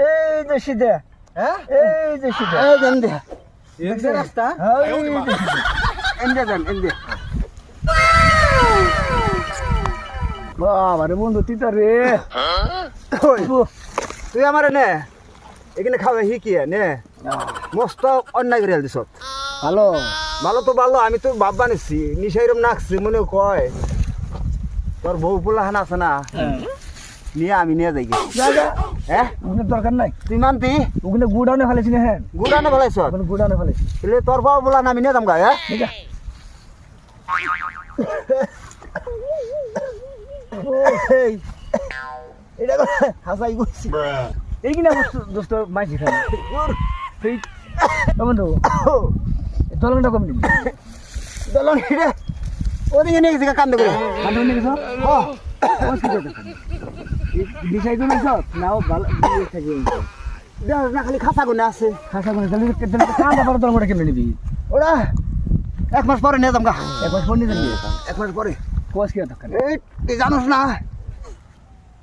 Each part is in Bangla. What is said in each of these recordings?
এই যে সিধে হ্যাঁ এই যে সিধে এই দেন দে এই যে রাস্তা এই যে সিধে এন্ডে দেন এন্ডে বাবা রে বন্ধু তিতা রে ওই তুই আমারে নে এখানে খাওয়া শিখিয়ে নে মস্ত অন্যায় করে দিছ ভালো ভালো তো ভালো আমি তো ভাব বানিয়েছি নিশাইরম নাকছি মনে কয় তোর বউ পোলাহান আছে না নিয়ে আমি নিয়ে যাই জায়গা হ্যাঁ ওখানে দরকার নাই তুই মানতি ওখানে গুড়ানে ফেলেছি না হ্যাঁ গুড়ানো বলাইছ ওখানে গুড়ানে ফেলেছি তাহলে তোর বউ পোলাহান আমি নিয়ে যাম গা হ্যাঁ ঠিক আছে এই এটা হাসাই করছি এই কিনা দোস্ত মাইছি খাবে তুই বন্ধু দলনটা কম নিবি দলন রে ওদিকে নিয়ে গেছি কান্দে করে কান্দে নিয়ে গেছো ও দিশাই তো নাই সব নাও ভালো থাকে দেখ না খালি খাসা গুনে আছে খাসা করে তাহলে কান্দা পরে দলনটা কেমনে নিবি ওরা 1 মাস পরে নিয়ে যাম গা একবার ফোন নিয়ে যাবি 1 মাস পরে কোয়াস কি দরকার এই তুই জানোস না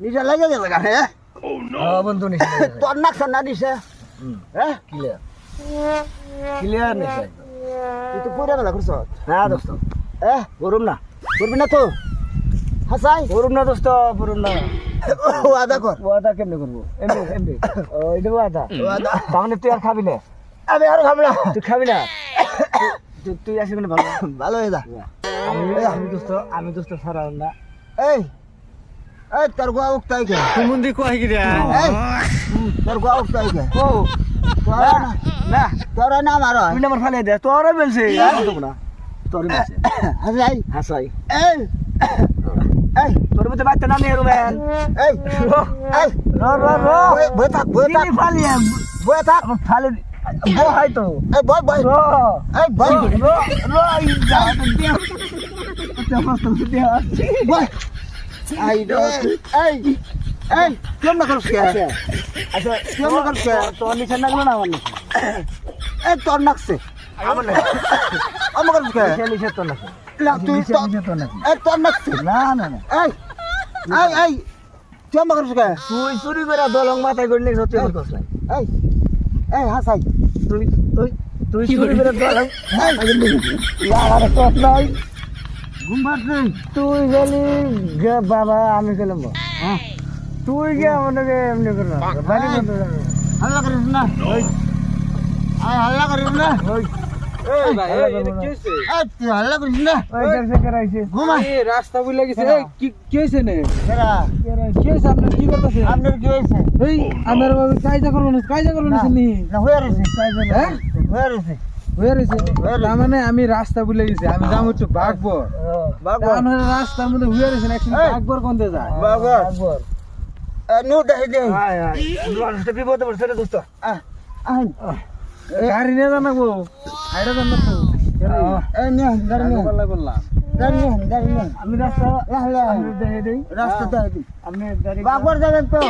নিজে লাগে গেছে গা হ্যাঁ বন্ধু নিছে তোর নাকশা না দিছে হ্যাঁ ক্লিয়ার ক্লিয়ার নিছে তুই তো পুরা বেলা করছ না দোস্ত গরম না করবি না তো হাসাই করুম না দোস্ত করুম না আদা কর ওয়াদা কেমনে করবো এমনি এমনি এটা ওয়াদা আদা তাহলে তুই আর খাবি না আমি আর খাবো না তুই খাবি না তুই আসবি না ভালো ভালো হয়ে যা আমি দোস্ত ছাড়া না এই এই তোর গোয়া উঠতাই কে তুই মন্দির কয় কি রে এই তোর গোয়া উঠতাই কে ও না তোর না মার তুই নাম্বার ফালে দে তোরে বলছে না তোরে বলছে হাসাই হাসাই এই এই তোর মধ্যে বাইতে নামে রুবেন এই এই র র র বই থাক ফালিয়ে বই থাক আমার ফালে বো হাই তো এই বই র এই বই র র এই যা দে তো মস্ত দে বই আই রে এই এই কেমন করছ কে আচ্ছা কেমন করছ কে তোর নিচে লাগলো না আমার নিচে এই তোর নাকছে আমার না আমার করছ কে নিচে তোর নাকি না তুই তো নিচে তোর নাকি এই তোর নাকছে না না না এই এই এই কেমন করছ কে তুই চুরি করে দলং মাথায় করে নিয়ে সত্যি করছ না এই এই হাসাই তুই তুই তুই চুরি করে দলং লাগারে কত নাই ঘুমবার নেই তুই গেলি বাবা আমি গেলাম তুই গে আমাকে এমনি কর না বাড়ি বন্ধ হাল্লা করিস না ওই আয় হাল্লা করিস না ওই এই ভাই এটা কি হইছে এই তুই হাল্লা করিস না ওই কাছে করাইছে ঘুমা এই রাস্তা বুঝলে গেছে এই কি হইছে নে এরা কি হইছে আপনার কি করতেছে আপনার কি হয়েছে এই আমার বাবা কায়দা করলো না শুনি না হয়ে রয়েছে হ্যাঁ হয়ে রয়েছে হয়ে রয়েছে তার মানে আমি রাস্তা ভুলে গেছি আমি যাবো একটু ভাগবো আমার রাস্তার মধ্যে হয়ে রয়েছে অ্যাকচুয়ালি ভাগবর কোন দিকে যায় বাবা নো দেখে দে আয় আয় মানুষটা বিপদে পড়ছে রে দোস্ত আয় গাড়ি নিয়ে যান না গো হাইডা যান না তো এই নে গাড়ি নে বললাম গাড়ি নে আমি রাস্তা লাহলা আমি দেখে দেই রাস্তা তো আপনি গাড়ি বাগবার যাবেন তো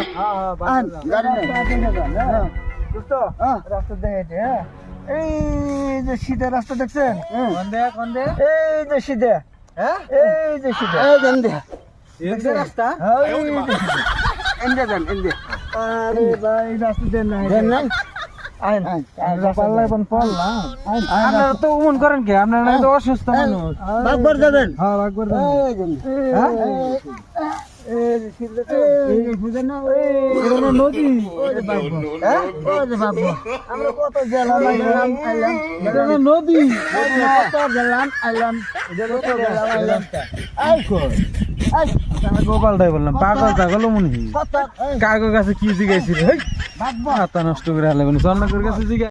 হ্যাঁ গাড়ি নে দোস্ত রাস্তা দেখে দে হ্যাঁ এই যে সিধা রাস্তা দেখছেন কোন দে এই যে সিধা হ্যাঁ এই যে সিধা এই দেন দে এই যে রাস্তা এই যে সিধা এন্ডে দেন এন্ডে আরে ভাই রাস্তা দেন না দেন নাই আইন পাল্লা এখন পাল্লাম আপনারা তো উমন করেন কি আপনারা তো অসুস্থ মানুষ বাগবার যাবেন হ্যাঁ ভাগবর যান এই দেন হ্যাঁ এই যে সিধা এই বুঝেন না এটা হলো নদী হ্যাঁ ওই যে বাবা আমরা কত গেলাম আইলাম এটা হলো নদী কত গেলাম আইলাম কত গেলাম আইলাম এই কই এই আমি গোপালটাই বললাম পাগল টাগল মনে হয় কত কাগজ কাছে কি জিগাইছি রে মাথা নষ্ট করে হালে চন্দ্র কাছে জিগাই